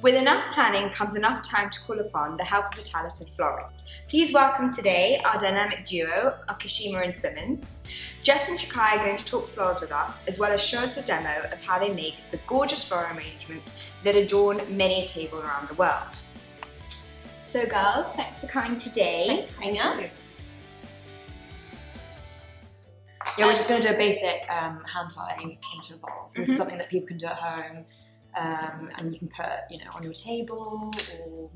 With enough planning comes enough time to call upon the help of a talented florist. Please welcome today our dynamic duo, Okishima and Simmonds. Jess and Chakai are going to talk florals with us, as well as show us a demo of how they make the gorgeous floral arrangements that adorn many a table around the world. So girls, thanks for coming today. Thanks for having us. Yeah, we're just going to do a basic hand tying into a bowl. So this is something that people can do at home, and you can put, on your table or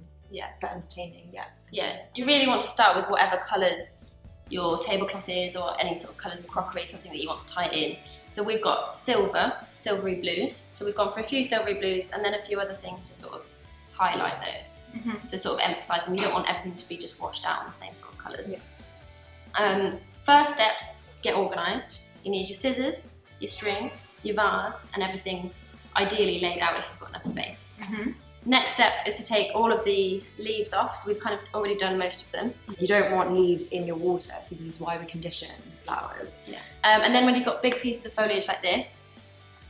for entertaining. Yeah, you really want to start with whatever colours your tablecloth is, or any sort of colours of crockery, something that you want to tie it in. So we've got silvery blues. So we've gone for a few silvery blues and then a few other things to sort of highlight those. To sort of emphasise them. You don't want everything to be just washed out in the same sort of colours. First steps, get organised. You need your scissors, your string, your vase, and everything ideally laid out if you've got enough space. Next step is to take all of the leaves off, so we've kind of already done most of them. You don't want leaves in your water, so this is why we condition flowers. And then when you've got big pieces of foliage like this,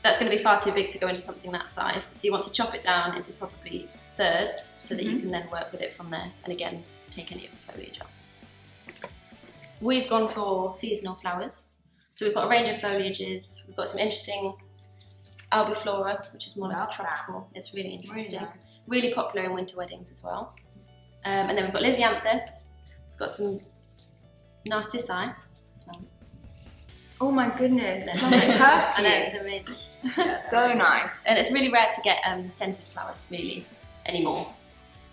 that's going to be far too big to go into something that size, so you want to chop it down into probably thirds so that you can then work with it from there, and again, take any of the foliage off. We've gone for seasonal flowers, so we've got a range of foliages. We've got some interesting albiflora, which is more like a tropical. It's really interesting. Really popular in winter weddings as well. And then we've got lisianthus. We've got some narcissi. Oh my goodness, smells like perfume. I know, they're amazing. So nice. And it's really rare to get scented flowers really anymore.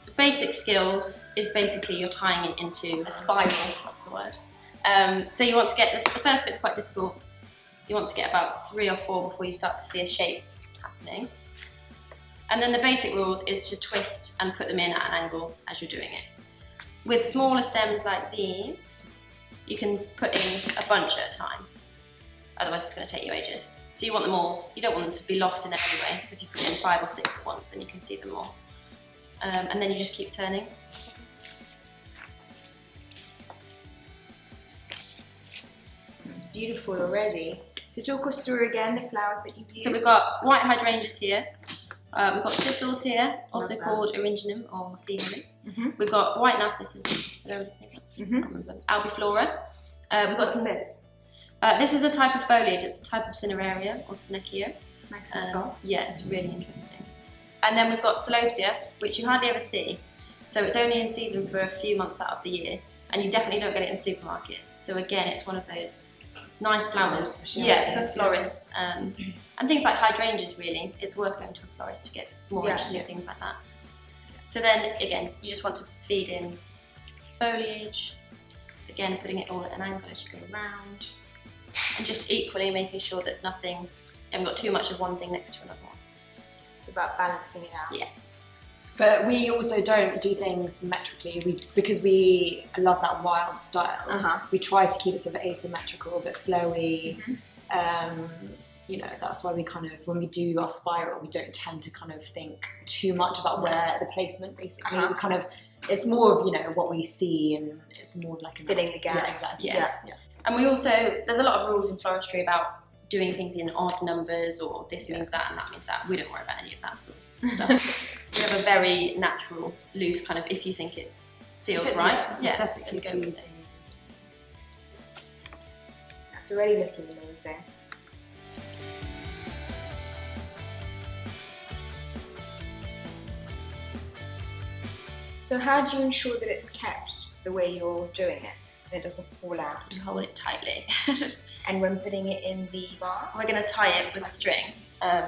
The basic skills is basically you're tying it into a spiral, that's the word. So you want to get, the first bit's quite difficult. You want to get about 3 or 4 before you start to see a shape happening. And then the basic rules is to twist and put them in at an angle as you're doing it. With smaller stems like these, you can put in a bunch at a time. Otherwise it's going to take you ages. So you want them all, you don't want them to be lost in there anyway, so if you put in 5 or 6 at once, then you can see them all. And then you just keep turning. It's beautiful already. So talk us through again the flowers that you've used. So we've got white hydrangeas here, we've got thistles here, also called eryngium or sea honey. We've got white narcissus, did I already say that? Albiflora. We've got some this. This is a type of foliage, it's a type of cineraria or Senecchia. Nice and soft. Yeah, it's really interesting. And then we've got celosia, which you hardly ever see. So it's only in season for a few months out of the year, and you definitely don't get it in supermarkets. So again, it's one of those nice flowers, for florists. And things like hydrangeas really, it's worth going to a florist to get more interesting things like that. So then again, you just want to feed in foliage, again putting it all at an angle as you go around, and just equally making sure that you haven't got too much of one thing next to another one. It's about balancing it out. Yeah. But we also don't do things symmetrically, because we love that wild style. We try to keep it sort of asymmetrical, a bit flowy. That's why we kind of, when we do our spiral, we don't tend to kind of think too much about where the placement basically. We kind of, it's more of, what we see, and it's more like filling the gaps. Yeah, exactly. Yeah. And we also, there's a lot of rules in floristry about doing things in odd numbers, or this means that and that means that. We don't worry about any of that sort of stuff. We have a very natural, loose kind of, if you think it feels right, aesthetically go with it. That's already looking amazing. So how do you ensure that it's kept the way you're doing it and it doesn't fall out? You hold it tightly. And when putting it in the vase? We're going to tie it with string,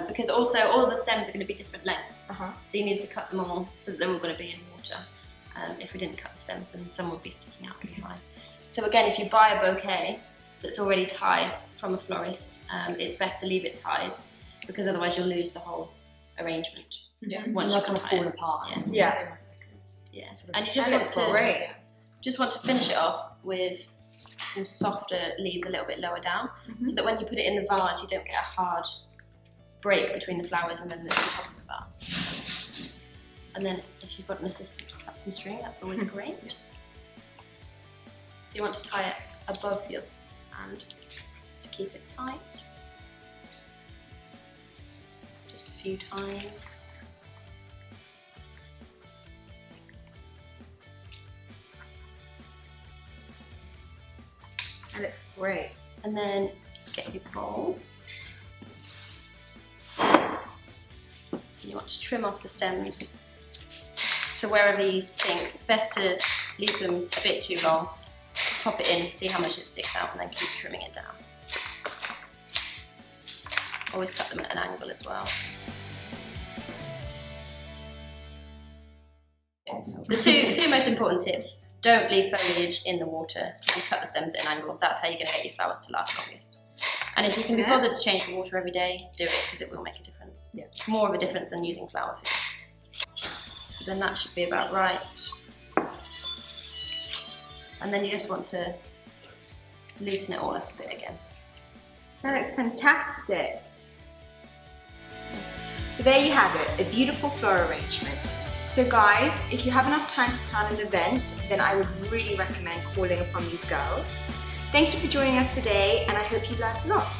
because also all of the stems are going to be different lengths. So you need to cut them all so that they're all going to be in water. If we didn't cut the stems, then some would be sticking out really high. So again, if you buy a bouquet that's already tied from a florist, it's best to leave it tied, because otherwise you'll lose the whole arrangement. Once you kind of fall apart. And you just want to finish it off with some softer leaves a little bit lower down, so that when you put it in the vase, you don't get a hard break between the flowers and then the top of the vase. And then if you've got an assistant to cut some string, that's always great. So you want to tie it above your hand to keep it tight. Just a few times. looks great. And then get your bowl. You want to trim off the stems. So wherever you think, best to leave them a bit too long. Pop it in, see how much it sticks out, and then keep trimming it down. Always cut them at an angle as well. The two most important tips: don't leave foliage in the water and cut the stems at an angle. That's how you're going to get your flowers to last longest. And if you can be bothered to change the water every day, do it, because it will make a difference. Yeah. More of a difference than using flower food. So then that should be about right. And then you just want to loosen it all up a bit again. That looks fantastic. So there you have it, a beautiful floral arrangement. So guys, if you have enough time to plan an event, then I would really recommend calling upon these girls. Thank you for joining us today, and I hope you learned a lot.